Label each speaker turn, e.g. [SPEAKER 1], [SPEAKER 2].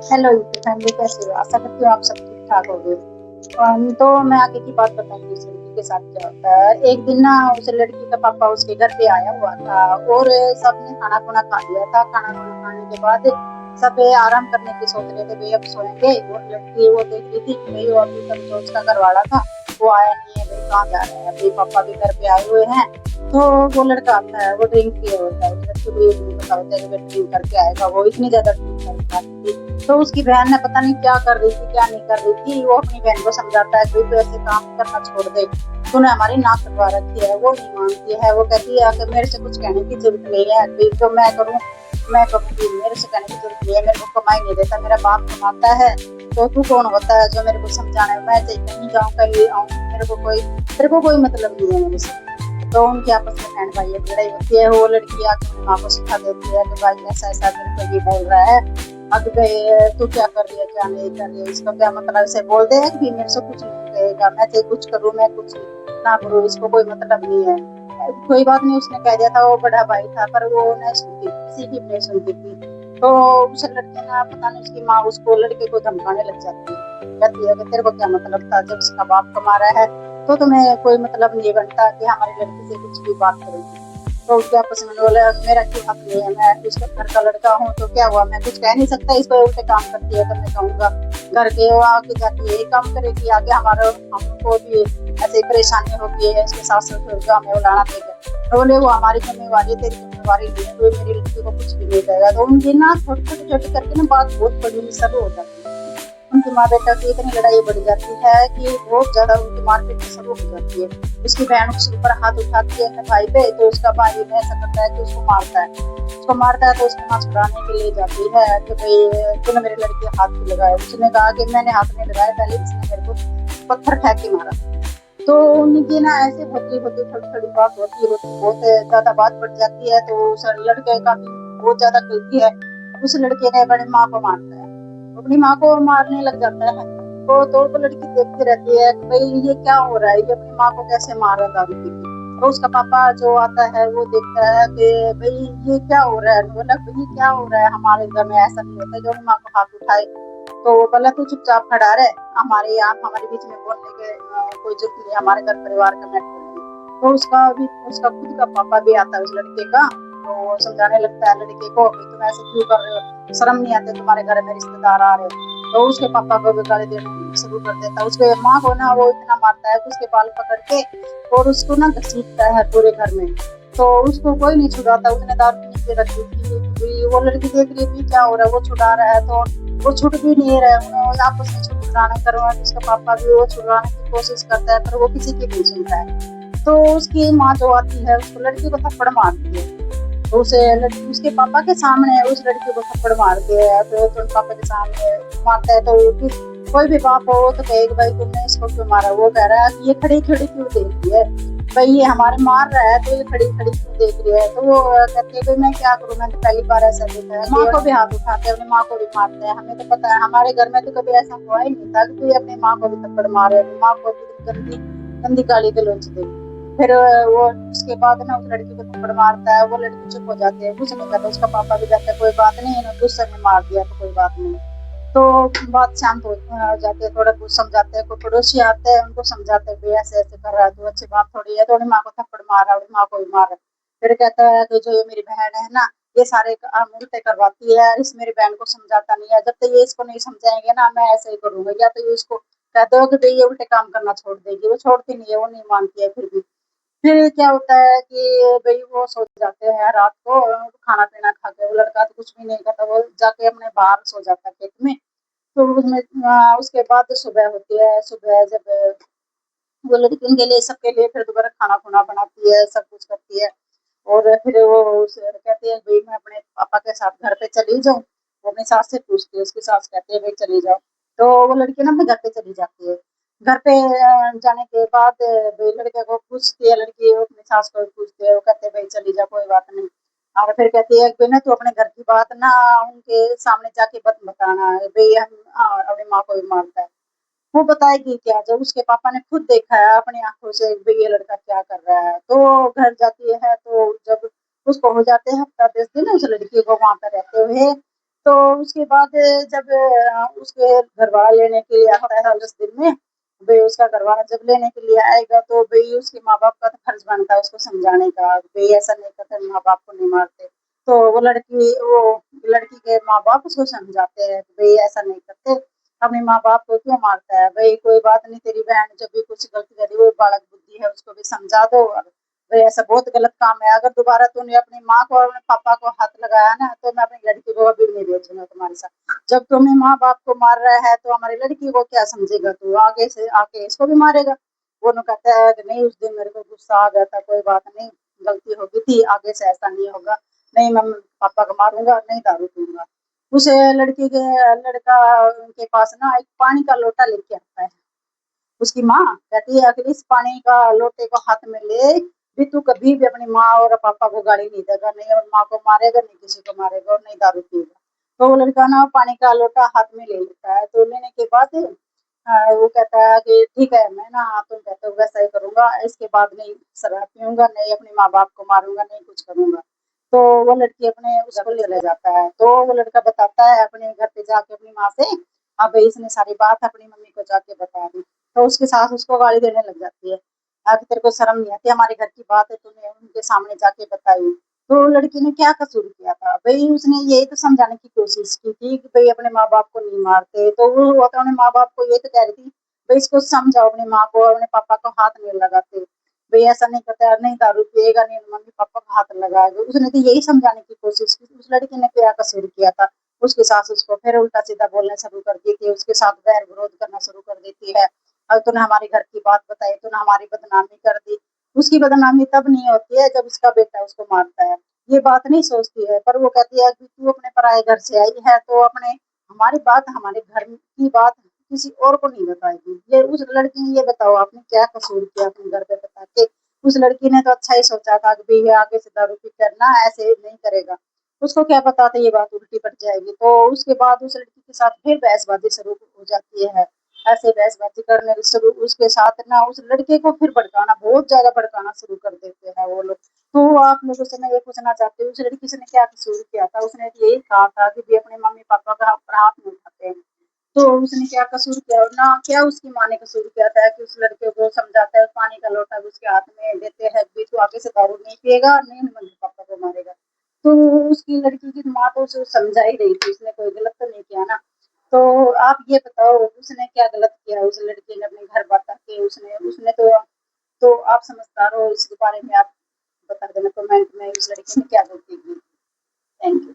[SPEAKER 1] Hello YouTube family, कैसे हो? आशा करती हूँ आप सब ठीक ठाक हो गए। तो मैं आगे की बात बताऊंगी उस लड़की के साथ क्या होता है। एक दिन ना उस लड़की का पापा उसके घर पे आया हुआ था और सबने खाना खुना खा लिया था। खाना खुना खाने के बाद सब आराम करने की सोच रहे थे, भाई अब सोएंगे। और लड़की वो देख रही थी कि भाई वो अभी तक जो उसका घर वाला था वो आया नहीं है, भाई कहाँ जा रहा है, भाई पापा भी घर पे आए हुए हैं। तो वो लड़का आता है, वो ड्रिंक पिए होता है, उस लड़की को ये नहीं पता होता है कि वो ड्रिंक करके आएगा। वो इतनी ज्यादा ड्रिंक करके आती थी। तो उसकी बहन ने पता नहीं क्या कर रही थी क्या नहीं कर रही थी, वो अपनी बहन को समझाता है कि तू ऐसे काम करना छोड़ दे, तूने हमारी नाक कटवा रखी है। वो नहीं मानती है, वो कहती है कि मेरे से कुछ कहने की जरूरत नहीं है, भाई जो मैं करूँ मैं करूँगी, मेरे से कहने की जरूरत नहीं है, मेरे को कमाई नहीं देता, मेरा बाप कमाता है। तो तू कौन होता है जो मेरे को समझाना है? मैं चाहे कहीं जाऊँ कहीं आऊँ, मेरे को कोई मतलब नहीं है मेरे से। तो उनकी आपस में बहन भाई की लड़ाई होती है। वो लड़की आके अपनी माँ को सिखा देती है कि भाई ऐसा ऐसा मेरे को ये बोल रहा है, अब गए तू क्या कर रही है क्या नहीं कर रही है, इसका क्या मतलब? इसे बोल दे कि मेरे से कुछ नहीं कहेगा, मैं चाहे कुछ करूँ मैं कुछ ना करूँ, इसको कोई मतलब नहीं है। कोई बात नहीं, उसने कह दिया था, वो बड़ा भाई था, पर वो नहीं सुनती, किसी की नहीं सुनती थी। तो उस लड़के ना पता नहीं उसकी माँ उसको लड़के को धमकाने लग जाती है, कहती है कि तेरे को क्या मतलब था, जब इसका बाप कमा रहा है तो तुम्हें कोई मतलब नहीं बनता कि हमारी लड़की से कुछ भी बात करोगी। तो उसके आपस में बोले मेरा क्यों हक नहीं है, मैं उसके घर का लड़का हूँ तो क्या हुआ, मैं कुछ कह नहीं सकता, इस पर उल्टे काम करती है तो मैं कहूँगा। घर के वो आके जाके यही काम करेगी, आगे हमारा हमको भी ऐसे ही परेशानी होगी है, इसके सास ससुर जो हमें बुलाना देगा। तो बोले वो हमारी जिम्मेवारी, तेरी जिम्मेवारी नहीं है, तो मेरी लड़की को कुछ भी नहीं कहेगा। तो उनकी ना छोटी छोटी छोटी करके ना बात बहुत बड़ी शुरू हो जाती है। उनकी माँ बेटा की इतनी लड़ाई बढ़ जाती है कि बहुत ज्यादा उनकी मारपीट शुरू हो जाती है। उसकी बहन उसके ऊपर हाथ उठाती है अपने भाई पे, तो उसका भाई ऐसा करता है कि उसको मारता है तो उसकी माँ छुड़ाने के लिए जाती है कि भाई तूने मेरे लड़के हाथ क्यों लगाया। उसने कहा कि मैंने हाथ नहीं लगाया, पहले इसने मेरे को पत्थर फेंक के मारा। तो उनकी ना ऐसे होती होती थोड़ी थोड़ी बात होती होती बहुत ज्यादा बात बढ़ जाती है। तो उस लड़के का भी बहुत ज्यादा गलती है। उस लड़के ने अपनी माँ को मारता है, अपनी माँ को मारने लग जाता है। तो वो लड़की देखती रहती है कि भाई ये क्या हो रहा है, ये अपनी माँ को कैसे मार रहा है दारू पी के। तो उसका पापा जो आता है वो देखता है कि भाई ये क्या हो रहा है, बोला भाई ये क्या हो रहा है, हमारे घर में ऐसा नहीं होता जो अपनी माँ को हाथ उठाए। तो वो बोला तू चुपचाप खड़ा रहे, हमारे यहाँ हमारे बीच में बोलने के कोई जरूरत नहीं है, हमारे घर परिवार का मैटर नहीं। तो उसका खुद का पापा भी आता है उस लड़के का। तो वो समझाने लगता है लड़के को कि तुम ऐसे क्यों कर रहे हो, शर्म नहीं आते तुम्हारे घर में रिश्तेदार आ रहे हो। तो उसके पापा को भी गाली देना शुरू कर देता है। उसके माँ को ना वो इतना मारता है कि उसके बाल पकड़ के और उसको ना घसीटता है पूरे घर में। तो उसको कोई नहीं छुड़ाता, उसने दारू पीने के रखी थी। वो लड़की देख रही थी क्या हो रहा है, वो छुड़ा रहा है तो वो छूट भी नहीं रहे, उन्होंने आपस में छुड़ाना करवा, उसका पापा भी वो छुड़वाने की कोशिश करता है पर वो किसी की नहीं सुनता है। तो उसकी माँ जो आती है उसको लड़की को थप्पड़ मारती है। तो उसे लड़की उसके पापा के सामने उस लड़की को थप्पड़ मारती है। तो पापा के सामने मारता है तो फिर कोई भी बाप हो तो कहेगा भाई तुमने इसको क्यों मारा। वो कह रहा है कि ये खड़ी खड़ी क्यों देख रही है, भाई ये हमारे मार रहा है तो ये खड़ी खड़ी क्यों देख रही है। तो वो कहती है भाई मैं क्या करूँ, मैंने तो पहली बार ऐसा देखा है। माँ को भी हाथ उठाते हैं, अपनी माँ को भी मारते हैं, हमें तो पता है, हमारे घर में तो कभी ऐसा हुआ ही नहीं था कि तू अपनी माँ को भी थप्पड़ मारे, माँ को भी गंदी गंदी गाली गलौज दे। फिर वो उसके बाद ना उस लड़की को थप्पड़ मारता है, वो लड़की चुप हो जाती है, कुछ नहीं करता। उसका पापा भी कहता है कोई बात नहीं, इन्होंने गुस्से में मार दिया तो कोई बात नहीं। तो बात शांत हो जाती है, थोड़ा कुछ समझाते हैं, कोई पड़ोसी आते हैं उनको समझाते हैं भाई ऐसे ऐसे कर रहा है तो अच्छी बात थोड़ी है, थोड़ी माँ को थप्पड़ मार रहा है, माँ को भी मार रहा है। फिर कहता है कि जो ये मेरी बहन है ना, ये सारे काम उल्टे करवाती है, इस मेरी बहन को समझाता नहीं है, जब तक ये इसको नहीं समझाएंगे ना मैं ऐसे ही करूंगा। या तो ये इसको कहते हो कि भाई ये उल्टे काम करना छोड़ देगी, वो छोड़ती नहीं है, वो नहीं मानती है फिर भी। फिर क्या होता है कि भई वो सो जाते हैं रात को, खाना-पीना खा के। वो लड़का तो कुछ भी नहीं खाता, वो जाके अपने बाहर सो जाता है खेत में। तो उसमें उसके बाद सुबह होती है, सुबह जब वो लड़की उनके लिए सबके लिए फिर दोबारा खाना-खुना बनाती है, सब कुछ करती है। और फिर वो उसे कहती है भई मैं अपने पापा के साथ घर पे चली जाऊँ। वो अपनी सास से पूछती है, उसकी सास कहती है भई चली जाओ। तो वो लड़की ना अपने घर पे चली जाती है। घर पे जाने के बाद भई लड़के को पूछती है लड़की, वो अपनी सास को भी पूछती है, वो कहते हैं भई चली जा कोई बात नहीं। और फिर कहती है कि ना तू अपने घर की बात ना उनके सामने जाके मत बताना, भई हम अपनी माँ को भी मारता है। वो बताएगी क्या जब उसके पापा ने खुद देखा है अपनी आँखों से भई ये लड़का क्या कर रहा है। तो वो घर जाती है तो जब उसको हो जाते हैं हफ्ता 10 दिन उस लड़की को वहाँ पे रहते हुए। तो उसके बाद जब उसके घरवाला लेने के लिए आता है 10 दिन में, भई उसका घरवाला जब लेने के लिए आएगा तो भई उसके माँ-बाप का तो फर्ज़ बनता है उसको समझाने का, भई ऐसा नहीं करते, माँ-बाप को नहीं मारते। तो वो लड़की के माँ-बाप उसको समझाते हैं, भई ऐसा नहीं करते, अपने माँ-बाप को क्यों मारता है? भई कोई बात नहीं, तेरी बहन जब भी कुछ गलती करी, वो बालक बुद्धि है, उसको भी समझा दो। भई ऐसा बहुत गलत काम है, अगर दोबारा तूने अपनी माँ को और अपने पापा को हाथ लगाया ना, तो मैं अपनी लड़की को अभी नहीं भेजूँगा तुम्हारे साथ। जब तू अपने माँ-बाप को मार रहा है, तो हमारी लड़की को क्या समझेगा तू? आगे से आके इसको भी मारेगा। वो नो कहता है कि नहीं, उस दिन मेरे को गुस्सा आ गया था, कोई बात नहीं, गलती हो गई थी, आगे से ऐसा नहीं होगा। नहीं मैं पापा को मारूँगा, नहीं दारू पीऊँगा। उस लड़की के लड़का के पास ना एक पानी का लोटा लेके आता है। उसकी माँ कहती है कि इस पानी का लोटे को हाथ में ले, भी तू कभी भी अपनी माँ और पापा को गाली नहीं देगा, नहीं और माँ को मारेगा, नहीं किसी को मारेगा और नहीं दारू पिएगा। तो वो लड़का ना पानी का लोटा हाथ में ले लेता है, तो लेने के बाद वो कहता है कि ठीक है, मैं ना तुम कहते हो वैसा ही करूंगा, इसके बाद नहीं शराब पीऊंगा, नहीं अपने माँ बाप को मारूंगा, नहीं कुछ करूंगा। तो वो लड़की अपने उसको ले जाता है, तो वो लड़का बताता है अपने घर पे जाके अपनी माँ से, हाँ भाई इसने सारी बात अपनी मम्मी को जाके बता दी। तो उसकी सास उसको गाली देने लग जाती है, कि तेरे को शर्म नहीं आती, हमारे घर की बात है तूने उनके सामने जाके बताई। तो लड़की ने क्या कसूर किया था भाई, उसने यही तो समझाने की कोशिश की थी कि भाई अपने माँ बाप को नहीं मारते, तो वो तो अपने माँ बाप को ये तो कह रही थी, भाई इसको समझाओ, अपने माँ को और अपने पापा को हाथ नहीं लगाते, भाई ऐसा नहीं करता, नहीं दारू पिएगा, नहीं मम्मी पापा को हाथ लगाएगा। उसने तो यही समझाने की कोशिश की, उस लड़की ने क्या कसूर किया था? उसकी सास उसको फिर उल्टा सीधा बोलना शुरू कर देती है, उसके साथ वैर विरोध करना शुरू कर देती है। अब तूने हमारे घर की बात बताई, तूने हमारी बदनामी कर दी। उसकी बदनामी तब नहीं होती है जब उसका बेटा उसको मारता है, ये बात नहीं सोचती है, पर वो कहती है कि तू अपने पराए घर से आई है तो अपने हमारी बात, हमारे घर की बात किसी और को नहीं बताएगी। ये उस लड़की ने, ये बताओ आपने क्या कसूर किया अपने घर पे बता के? उस लड़की ने तो अच्छा ही सोचा था कि भई आगे से दारू पी कर ना ऐसे नहीं करेगा। उसको क्या पता था ये बात उल्टी पड़ जाएगी। तो उसके बाद उस लड़की के साथ फिर बहसबाजी शुरू हो जाती है। ऐसे बहसबाजी करने शुरू उसके साथ ना उस लड़के को फिर भड़काना, बहुत ज़्यादा भड़काना शुरू कर देते हैं वो लोग। तो आप लोगों से मैं ये पूछना चाहती हूँ, उस लड़की से ने क्या कसूर किया था? उसने तो यही कहा था कि भई अपने मम्मी-पापा का ऊपर हाथ नहीं उठाते हैं। तो उसने क्या कसूर किया, और ना क्या उसकी माँ ने कसूर किया था कि उस लड़के को समझाता है, पानी का लोटा भी उसके हाथ में देते हैं कि तू आगे से दारू नहीं पिएगा, नहीं मम्मी-पापा को मारेगा। तो उसकी लड़की की माँ तो उसे समझा ही रही थी, उसने कोई गलत तो नहीं किया ना। तो आप ये बताओ उसने क्या गलत किया? उस लड़की ने अपने घर बता के उसने उसने तो आप समझदार हो, इसके बारे में आप बता देना कमेंट में, उस लड़की ने क्या गलती की? Thank you.